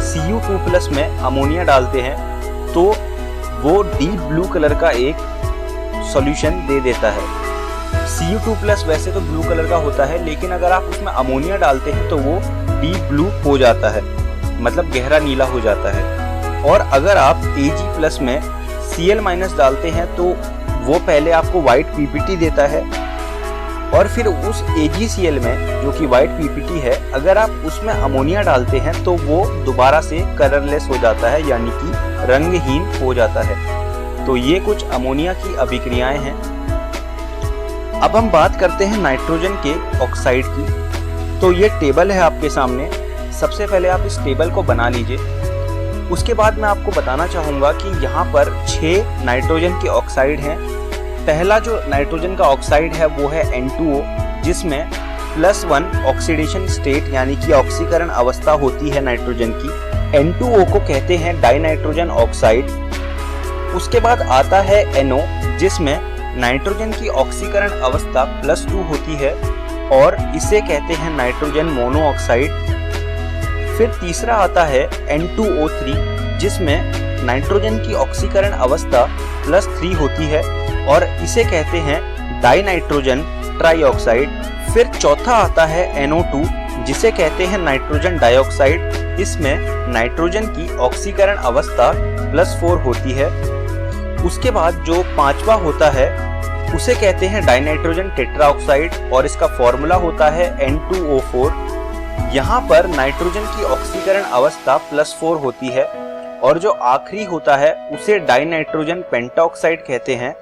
Cu2+ में अमोनिया डालते हैं तो वो डीप ब्लू कलर का एक सॉल्यूशन दे देता है। Cu2+ वैसे तो ब्लू कलर का होता है, लेकिन अगर आप उसमें अमोनिया डालते हैं तो वो डीप ब्लू हो जाता है, मतलब गहरा नीला हो जाता है। और अगर आप Ag+ में Cl- डालते हैं तो वो पहले आपको व्हाइट PPT देता है, और फिर उस AgCl में, जो कि व्हाइट PPT है, अगर आप उसमें अमोनिया डालते हैं तो वो दोबारा से कलरलेस हो जाता है, यानी कि रंगहीन हो जाता है। तो ये कुछ अमोनिया की अभिक्रियाएं हैं। अब हम बात करते हैं नाइट्रोजन के ऑक्साइड की। तो ये टेबल है आपके सामने। सबसे पहले आप इस टेबल को बना लीजिए। उसके बाद मैं आपको बताना चाहूँगा कि यहाँ पर 6 नाइट्रोजन के ऑक्साइड हैं। पहला जो नाइट्रोजन का ऑक्साइड है वो है N2O, जिसमें +1 ऑक्सीडेशन स्टेट यानी कि ऑक्सीकरण अवस्था होती है नाइट्रोजन की। N2O को कहते हैं डाइनाइट्रोजन ऑक्साइड। उसके बाद आता है NO, जिसमें नाइट्रोजन की ऑक्सीकरण अवस्था +2 होती है और इसे कहते हैं नाइट्रोजन मोनोऑक्साइड। फिर तीसरा आता है N2O3, जिसमें नाइट्रोजन की ऑक्सीकरण अवस्था +3 होती है और इसे कहते हैं डाइनाइट्रोजन ट्राइऑक्साइड। फिर चौथा आता है NO2, जिसे कहते हैं नाइट्रोजन डाइऑक्साइड। इसमें नाइट्रोजन की ऑक्सीकरण अवस्था +4 होती है। उसके बाद जो पांचवा होता है उसे कहते हैं डाइनाइट्रोजन टेट्राऑक्साइड और इसका फॉर्मूला होता है N2O4। यहाँ पर नाइट्रोजन की ऑक्सीकरण अवस्था +4 होती है और जो आखिरी होता है उसे डाइनाइट्रोजन पेंटाऑक्साइड कहते हैं।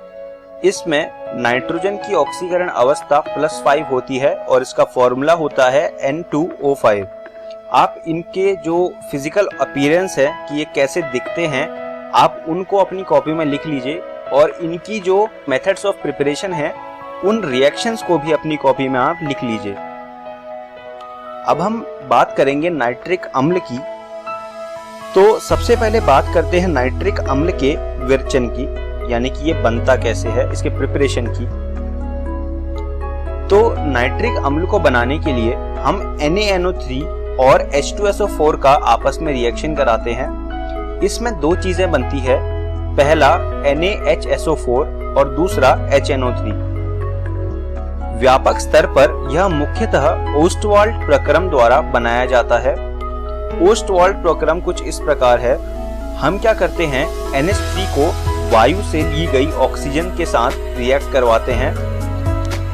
इसमें नाइट्रोजन की ऑक्सीकरण अवस्था +5 होती है और इसका फॉर्मूला होता है N2O5। आप इनके जो फिजिकल अपीयरेंस है कि ये कैसे दिखते हैं, आप उनको अपनी कॉपी में लिख लीजिए और इनकी जो मेथड्स ऑफ प्रिपरेशन है उन रिएक्शंस को भी अपनी कॉपी में आप लिख लीजिए। अब हम बात करेंगे नाइट्रिक अम्ल की। तो सबसे पहले बात करते हैं नाइट्रिक अम्ल के विरचन की, यानी कि ये बनता कैसे है, इसके प्रिपरेशन की। तो नाइट्रिक अम्ल को बनाने के लिए हम NaNO3 और H2SO4 का आपस में रिएक्शन कराते हैं। इसमें 2 चीजें बनती है। पहला NaHSO4 और दूसरा HNO3। व्यापक स्तर पर यह मुख्यतः ओस्टवाल्ड प्रक्रम द्वारा बनाया जाता है। ओस्टवाल्ड प्रक्रम कुछ इस प्रकार है। हम क्या करते हैं, NH3 को वायु से ली गई ऑक्सीजन के साथ रिएक्ट करवाते हैं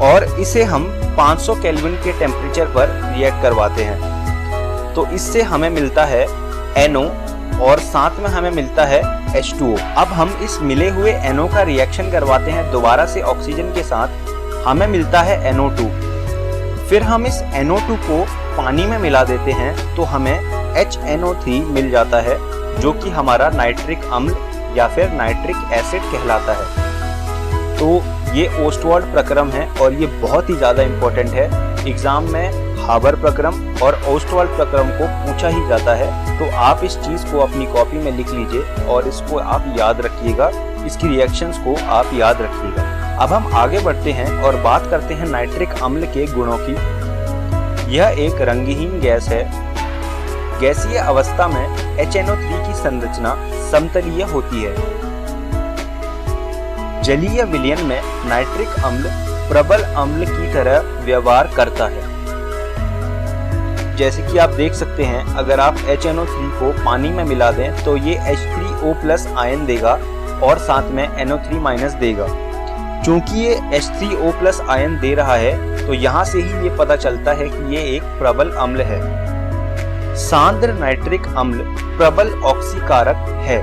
और इसे हम 500 केल्विन के टेम्परेचर पर रिएक्ट करवाते हैं। तो इससे हमें मिलता है NO और साथ में हमें मिलता है H2O। अब हम इस मिले हुए NO का रिएक्शन करवाते हैं दोबारा से ऑक्सीजन के साथ, हमें मिलता है NO2। फिर हम इस NO2 को पानी में मिला देते हैं तो हमें HNO3 मिल जाता है, जो कि हमारा नाइट्रिक अम्ल या फिर नाइट्रिक एसिड कहलाता है। तो ये ओस्टवाल्ड प्रक्रम है और ये बहुत ही ज़्यादा इम्पोर्टेंट है। एग्जाम में हाबर प्रक्रम और ओस्टवाल्ड प्रक्रम को पूछा ही जाता है, तो आप इस चीज़ को अपनी कॉपी में लिख लीजिए और इसको आप याद रखिएगा, इसकी रिएक्शंस को आप याद रखिएगा। अब हम आगे बढ़ते हैं और बात करते हैं नाइट्रिक अम्ल के गुणों की। यह एक रंगहीन गैस है। गैसीय अवस्था में HNO3 की संरचना समतलीय होती है। जलीय विलयन में नाइट्रिक अम्ल प्रबल अम्ल की तरह व्यवहार करता है। जैसे कि आप देख सकते हैं, अगर आप HNO3 को पानी में मिला दें तो ये H3O+ आयन देगा और साथ में NO3- देगा। चूंकि ये H3O+ आयन दे रहा है तो यहाँ से ही ये पता चलता है कि ये एक प्रबल अम्ल है। सांद्र नाइट्रिक अम्ल प्रबल ऑक्सीकारक है।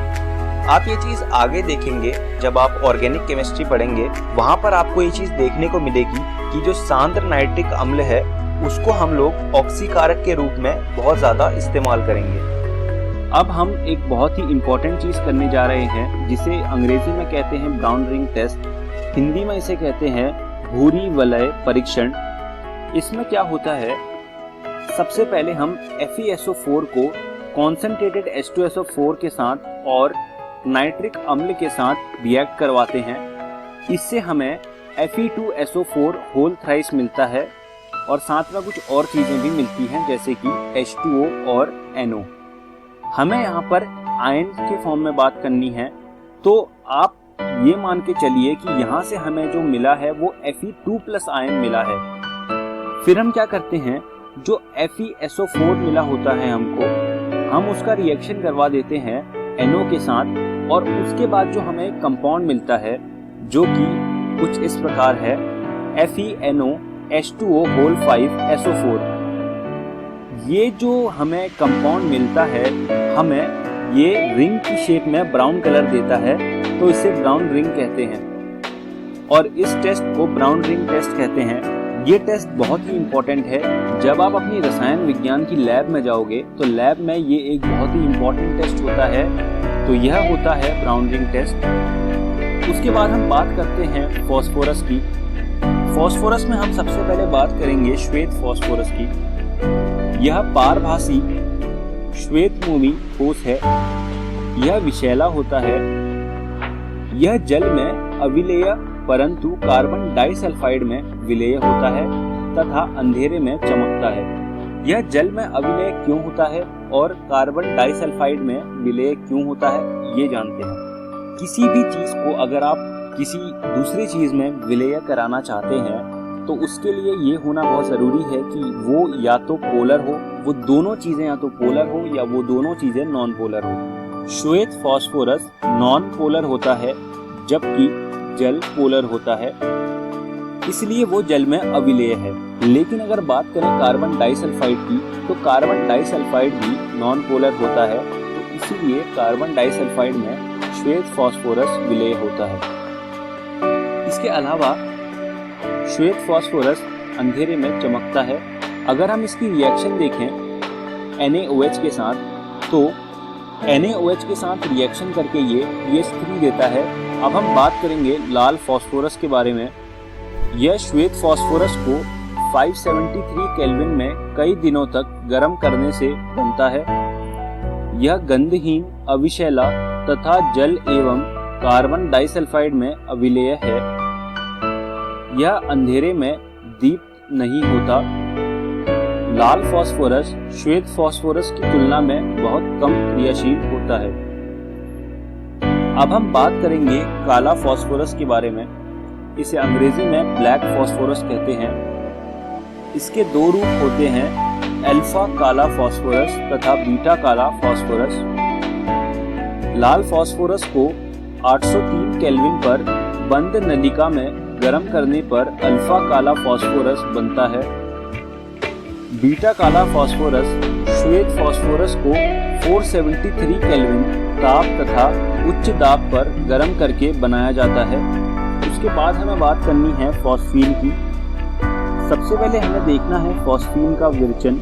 आप ये चीज आगे देखेंगे जब आप ऑर्गेनिक केमिस्ट्री पढ़ेंगे, वहां पर आपको ये चीज देखने को मिलेगी कि जो सांद्र नाइट्रिक अम्ल है उसको हम लोग ऑक्सीकारक के रूप में बहुत ज्यादा इस्तेमाल करेंगे। अब हम एक बहुत ही इम्पोर्टेंट चीज करने जा रहे हैं जिसे अंग्रेजी में कहते हैं ब्राउन रिंग टेस्ट, हिंदी में इसे कहते हैं भूरी वलय परीक्षण। इसमें क्या होता है, सबसे पहले हम FeSO4 को कॉन्सेंट्रेटेड H2SO4 के साथ और नाइट्रिक अम्ल के साथ रिएक्ट करवाते हैं। इससे हमें Fe2SO4 होल थ्राइस मिलता है और साथ में कुछ और चीजें भी मिलती हैं जैसे कि H2O और NO। हमें यहाँ पर आयन के फॉर्म में बात करनी है, तो आप ये मान के चलिए कि यहाँ से हमें जो मिला है वो Fe2+ आयन मिला है। फिर हम क्या करते हैं, जो FeSO4 मिला होता है हमको, हम उसका रिएक्शन करवा देते हैं NO के साथ और उसके बाद जो हमें कंपाउंड मिलता है जो कि कुछ इस प्रकार है FeNO H2O होल 5SO4। ये जो हमें कंपाउंड मिलता है हमें ये रिंग की शेप में ब्राउन कलर देता है, तो इसे ब्राउन रिंग कहते हैं और इस टेस्ट को ब्राउन रिंग टेस्ट कहते हैं। ये टेस्ट बहुत ही इम्पोर्टेंट है। जब आप अपनी रसायन विज्ञान की लैब में जाओगे तो लैब में ये एक बहुत ही इम्पोर्टेंट टेस्ट होता है, तो यह होता है ब्राउन रिंग टेस्ट। उसके बाद हम बात करते हैं फॉस्फोरस की। फॉस्फोरस में हम सबसे पहले बात करेंगे श्वेत फॉस्फोरस की। यह पारभासी श्वेतमोमी ठोस है। यह विषैला होता है। यह जल में अविलेय परंतु कार्बन डाइसल्फाइड में विलेय होता है तथा अंधेरे में चमकता है। यह जल में अविलेय क्यों होता है और कार्बन डाइसल्फाइड में विलेय क्यों होता है, ये जानते हैं। किसी भी चीज को अगर आप किसी दूसरी चीज में विलेय कराना चाहते हैं तो उसके लिए ये होना बहुत जरूरी है कि वो या तो पोलर हो, वो दोनों चीजें या तो पोलर हो या वो दोनों चीजें नॉन पोलर हो। श्वेत फॉस्फोरस नॉन पोलर होता है जबकि जल पोलर होता है, इसलिए वो जल में अविलेय है। लेकिन अगर बात करें कार्बन डाइसल्फाइड की, तो कार्बन डाइसल्फाइड भी नॉन पोलर होता है, तो इसीलिए कार्बन डाइसल्फाइड में श्वेत फॉस्फोरस विलेय होता है। इसके अलावा श्वेत फॉस्फोरस अंधेरे में चमकता है। अगर हम इसकी रिएक्शन देखें NaOH के साथ, तो NaOH के साथ रिएक्शन करके ये pH3 देता है। अब हम बात करेंगे लाल फॉस्फोरस के बारे में। यह श्वेत फॉस्फोरस को 573 केल्विन में कई दिनों तक गर्म करने से बनता है। यह गंधहीन, अविशैला तथा जल एवं कार्बन डाइसल्फाइड में अविलेय है। यह अंधेरे में दीप्त नहीं होता। लाल फॉस्फोरस श्वेत फॉस्फोरस की तुलना में बहुत कम क्रियाशील होता है। अब हम बात करेंगे काला फास्फोरस के बारे में। इसे अंग्रेजी में ब्लैक फास्फोरस कहते हैं। इसके दो रूप होते हैं, अल्फा काला फास्फोरस तथा बीटा काला फास्फोरस। लाल फास्फोरस को 803 केल्विन पर बंद नलिका में गर्म करने पर अल्फा काला फास्फोरस बनता है। बीटा काला फास्फोरस श्वेत फास्फोरस को 473 केल्विन ताप तथा उच्च दाब पर गर्म करके बनाया जाता है। उसके बाद हमें बात करनी है फॉस्फीन की। सबसे पहले हमें देखना है फॉस्फीन का विरचन।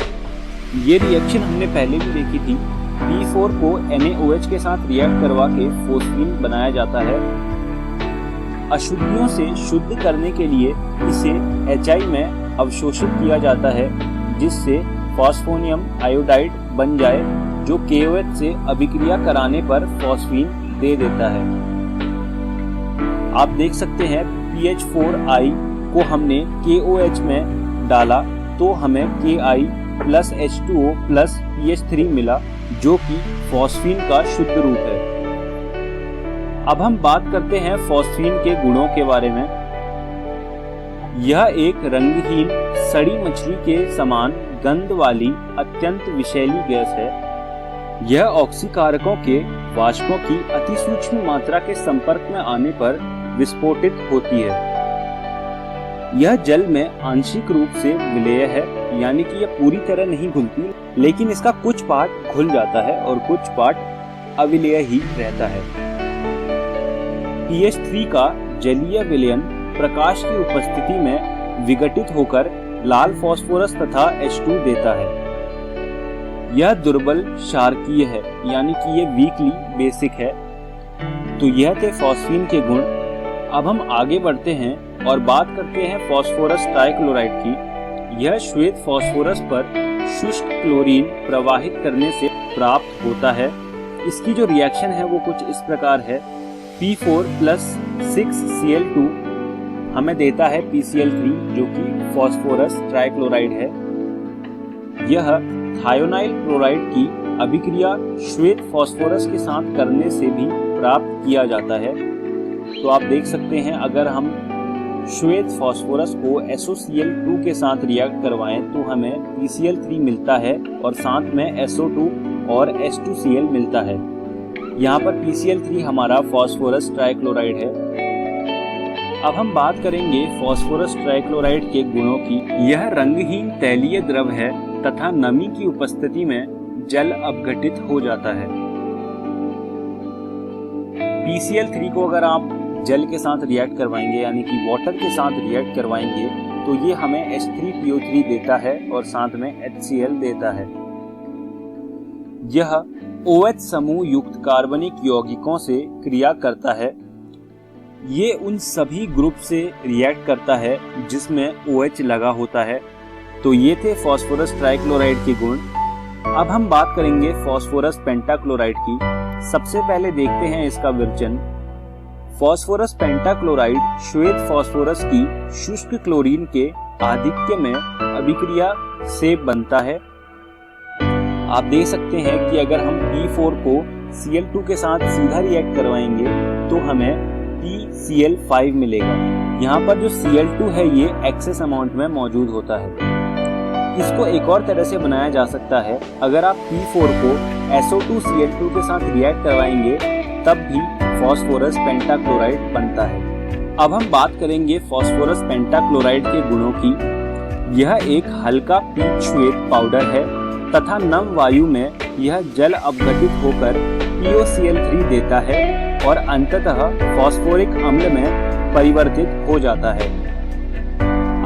ये रिएक्शन हमने पहले भी देखी थी। P4 को NaOH के साथ रिएक्ट करवा के फॉस्फीन बनाया जाता है। अशुद्धियों से शुद्ध करने के लिए इसे HI में अवशोषित किया जाता है, जिससे फॉस्फोनियम आयोडाइड बन जाए, जो KOH से अभिक्रिया कराने पर फॉस्फीन दे देता है। आप देख सकते हैं PH4I को हमने KOH में डाला तो हमें Ki plus H2O plus PH3 मिला, जो कि फॉस्फीन का शुद्ध रूप है। अब हम बात करते हैं फॉस्फीन के गुणों के बारे में। यह एक रंगहीन सड़ी मछली के समान गंध वाली अत्यंत विषैली गैस है। यह ऑक्सीकारकों के वाष्पों की अति सूक्ष्म मात्रा के संपर्क में आने पर विस्फोटित होती है। यह जल में आंशिक रूप से विलेय है, यानी कि यह पूरी तरह नहीं घुलती, लेकिन इसका कुछ पार्ट घुल जाता है और कुछ पार्ट अविलेय ही रहता है। PH3 का जलीय विलयन प्रकाश की उपस्थिति में विघटित होकर लाल फास्फोरस तथा H2 देता है। यह दुर्बल क्षारकीय है, यानी कि यह वीकली बेसिक है। तो यह थे फॉस्फीन के गुण। अब हम आगे बढ़ते हैं और बात करते हैं फास्फोरस ट्राइक्लोराइड की। यह श्वेत फास्फोरस पर शुष्क क्लोरीन प्रवाहित करने से प्राप्त होता है। इसकी जो रिएक्शन है वो कुछ इस प्रकार है। P4 प्लस 6Cl2 हमें देता है PCl3, जो कि फास्फोरस ट्राइक्लोराइड है। यह थायोनाइल क्लोराइड की अभिक्रिया श्वेत फास्फोरस के साथ करने से भी प्राप्त किया जाता है। तो आप देख सकते हैं, अगर हम श्वेत फास्फोरस को SOCl2 के साथ रिएक्ट करवाएं तो हमें PCl3 मिलता है और साथ में SO2 और H2Cl मिलता है। यहाँ पर PCl3 हमारा फास्फोरस ट्राइक्लोराइड है। अब हम बात करेंगे फास्फोरस ट्राइक्लोराइड के गुणों की। यह रंगहीन तैलीय द्रव है तथा नमी की उपस्थिति में जल अपघटित हो जाता है। PCl3 को अगर आप जल के साथ रिएक्ट करवाएंगे, यानी कि वाटर के साथ रिएक्ट करवाएंगे, तो ये हमें H3PO3 देता है और साथ में HCl देता है। यह OH समूह युक्त कार्बनिक यौगिकों से क्रिया करता है। ये उन सभी ग्रुप से रिएक्ट करता है जिसमें OH लगा होता है। तो ये थे फास्फोरस ट्राइक्लोराइड के गुण। अब हम बात करेंगे फास्फोरस पेंटाक्लोराइड की। सबसे पहले देखते हैं इसका विरचन। फास्फोरस पेंटाक्लोराइड श्वेत फास्फोरस की शुष्क क्लोरीन के आधिक्य में अभिक्रिया से बनता है। आप देख सकते हैं कि अगर हम P4 को Cl2 के साथ सीधा रिएक्ट करवाएंगे तो हमें PCl5 मिलेगा। यहाँ पर जो Cl2 है ये एक्सेस अमाउंट में मौजूद होता है। इसको एक और तरह से बनाया जा सकता है। अगर आप P4 को SO2Cl2 के साथ रिएक्ट करवाएंगे तब भी फास्फोरस पेंटाक्लोराइड बनता है। अब हम बात करेंगे फास्फोरस पेंटाक्लोराइड के गुणों की। यह एक हल्का पीच श्वेत पाउडर है तथा नम वायु में यह जल अपघटित होकर POCl3 देता है और अंततः फास्फोरिक अम्ल में परिवर्तित हो जाता है।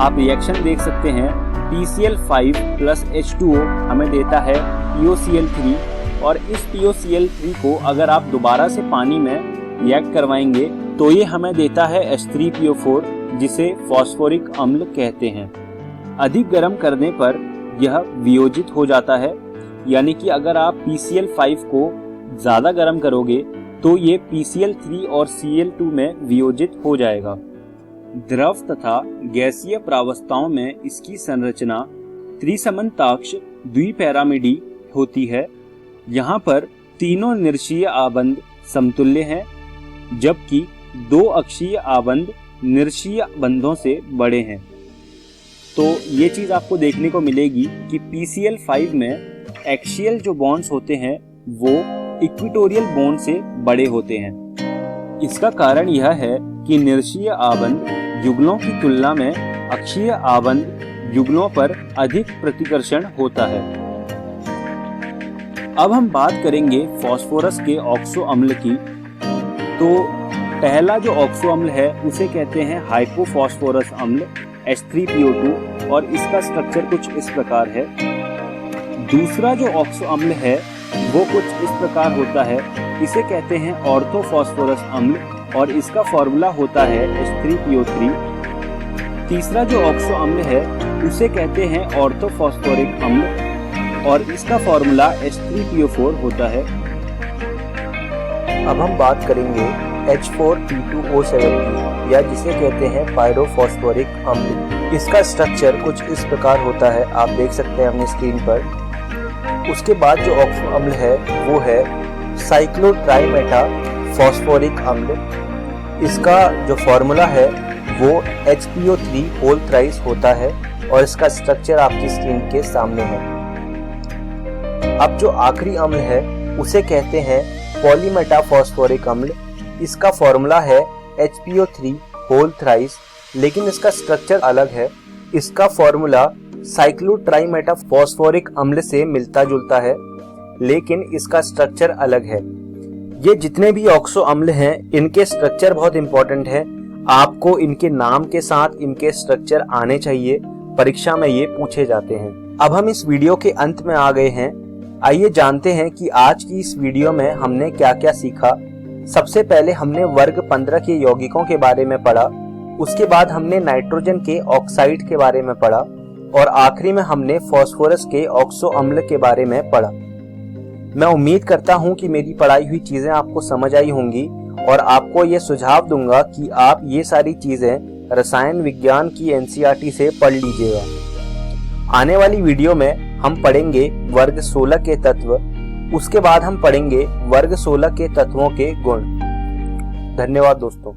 आप रिएक्शन देख सकते हैं। PCl5 प्लस H2O हमें देता है POCl3 और इस POCl3 को अगर आप दोबारा से पानी में रिएक्ट करवाएंगे तो ये हमें देता है H3PO4, जिसे फास्फोरिक अम्ल कहते हैं। अधिक गर्म करने पर यह वियोजित हो जाता है, यानी कि अगर आप PCl5 को ज़्यादा गर्म करोगे तो ये PCl3 और Cl2 में वियोजित हो जाएगा। द्रव तथा गैसीय प्रावस्थाओं में इसकी संरचना त्रिसमन्ताक्ष द्विपैरामिडी होती है। यहाँ पर तीनों निर्शीय आबंध समतुल्य हैं जबकि 2 अक्षीय आबंध निरक्षीय बंधों से बड़े हैं। तो ये चीज आपको देखने को मिलेगी कि PCl5 में एक्सियल जो बॉन्ड्स होते हैं वो इक्वेटोरियल बॉन्ड से बड़े होते हैं। इसका कारण यह है कि निरक्षीय आबंध युगलों की तुलना में अक्षीय आबंध युगलों पर अधिक प्रतिकर्षण होता है। अब हम बात करेंगे फास्फोरस के ऑक्सो अम्ल की। तो पहला जो ऑक्सो अम्ल है उसे कहते हैं हाइपोफॉस्फोरस अम्ल H3PO2 और इसका स्ट्रक्चर कुछ इस प्रकार है। दूसरा जो ऑक्सो अम्ल है वो कुछ इस प्रकार होता है, इसे कहते हैं ऑर्थोफॉस्फोरस अम्ल और इसका फॉर्मूला होता है H3PO3। तीसरा जो ऑक्सो अम्ल है उसे कहते हैं ऑर्थोफॉस्फोरिक अम्ल और इसका फॉर्मूला H3PO4 होता है। अब हम बात करेंगे H4P2O7 की, या जिसे कहते हैं पायरोफॉस्फोरिक अम्ल। इसका स्ट्रक्चर कुछ इस प्रकार होता है, आप देख सकते हैं अपनी स्क्रीन पर। उसके बाद जो ऑक्सो अम्ल है वो है साइक्लोट्राइमेटा फॉस्फोरिक अम्ल। इसका जो फॉर्मूला है वो HPO3 होल थ्राइस होता है और इसका स्ट्रक्चर आपकी स्क्रीन के सामने है। अब जो आखिरी अम्ल है उसे कहते हैं पॉलीमेटा फॉस्फोरिक अम्ल। इसका फॉर्मूला है HPO3 होल थ्राइस, लेकिन इसका स्ट्रक्चर अलग है। इसका फॉर्मूला साइक्लोट्राइमेटा फॉस्फोरिक अम्ल से मिलता जुलता है, लेकिन इसका स्ट्रक्चर अलग है। ये जितने भी ऑक्सो अम्ल हैं इनके स्ट्रक्चर बहुत इंपॉर्टेंट है। आपको इनके नाम के साथ इनके स्ट्रक्चर आने चाहिए, परीक्षा में ये पूछे जाते हैं। अब हम इस वीडियो के अंत में आ गए हैं। आइए जानते हैं कि आज की इस वीडियो में हमने क्या क्या सीखा। सबसे पहले हमने वर्ग 15 के यौगिकों के बारे में पढ़ा, उसके बाद हमने नाइट्रोजन के ऑक्साइड के बारे में पढ़ा और आखिरी में हमने फास्फोरस के ऑक्सो अम्ल के बारे में पढ़ा। मैं उम्मीद करता हूं कि मेरी पढ़ाई हुई चीजें आपको समझ आई होंगी और आपको ये सुझाव दूंगा कि आप ये सारी चीजें रसायन विज्ञान की NCERT से पढ़ लीजिएगा। आने वाली वीडियो में हम पढ़ेंगे वर्ग 16 के तत्व, उसके बाद हम पढ़ेंगे वर्ग 16 के तत्वों के गुण। धन्यवाद दोस्तों।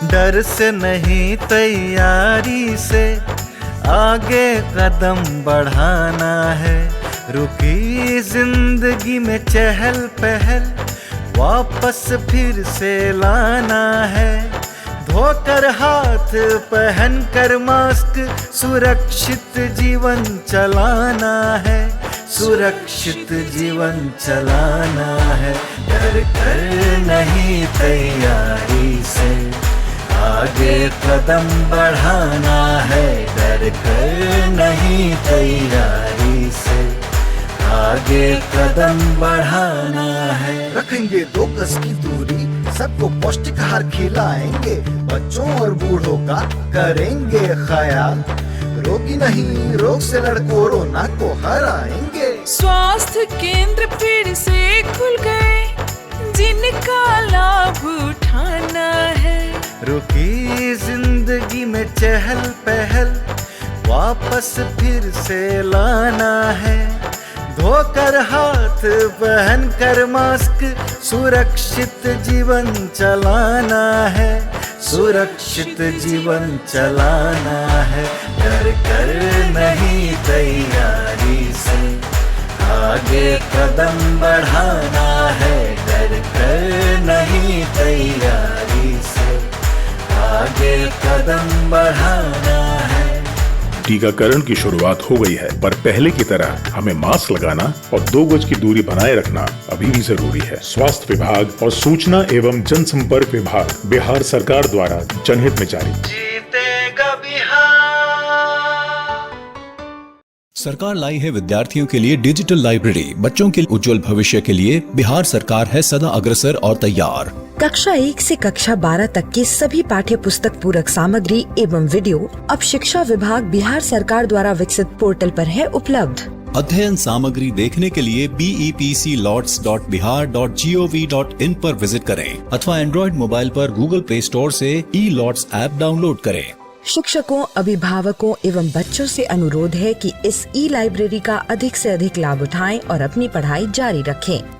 डर से नहीं तैयारी से आगे कदम बढ़ाना है। रुकी जिंदगी में चहल पहल वापस फिर से लाना है। धोकर हाथ पहन कर मास्क सुरक्षित जीवन चलाना है। सुरक्षित जीवन चलाना है। डर कर नहीं तैयारी से आगे कदम बढ़ाना है। डर कर नहीं तैयारी से आगे कदम बढ़ाना है। रखेंगे 2 गज की दूरी, सबको पौष्टिक आहार खिलाएंगे, बच्चों और बूढ़ों का करेंगे ख्याल। रोगी नहीं रोग से लड़ कोरोना को हराएंगे। स्वास्थ्य केंद्र फिर से खुल गए, जिनका लाभ उठाना है। रुकी जिंदगी में चहल पहल वापस फिर से लाना है। धोकर हाथ पहन कर मास्क सुरक्षित जीवन चलाना है। सुरक्षित जीवन चलाना है। डर कर नहीं तैयारी से आगे कदम बढ़ाना है। डर कर नहीं तैयारी से आगे कदम बढ़ाना है। टीकाकरण की शुरुआत हो गई है, पर पहले की तरह हमें मास्क लगाना और 2 गज की दूरी बनाए रखना अभी भी जरूरी है। स्वास्थ्य विभाग और सूचना एवं जनसंपर्क विभाग बिहार सरकार द्वारा जनहित में जारी। जीतेगा बिहार। सरकार लाई है विद्यार्थियों के लिए डिजिटल लाइब्रेरी। बच्चों के उज्जवल भविष्य के लिए बिहार सरकार है सदा अग्रसर और तैयार। कक्षा 1 से कक्षा 12 तक की सभी पाठ्य पुस्तक पूरक सामग्री एवं वीडियो अब शिक्षा विभाग बिहार सरकार द्वारा विकसित पोर्टल पर है उपलब्ध। अध्ययन सामग्री देखने के लिए BEPCLOTS.bihar.gov.in पर विजिट करें अथवा एंड्रॉइड मोबाइल पर गूगल प्ले स्टोर से E-LOTS ऐप डाउनलोड करें। शिक्षकों, अभिभावकों एवं बच्चों से अनुरोध है कि इस ई लाइब्रेरी का अधिक से अधिक लाभ उठाएं और अपनी पढ़ाई जारी रखें।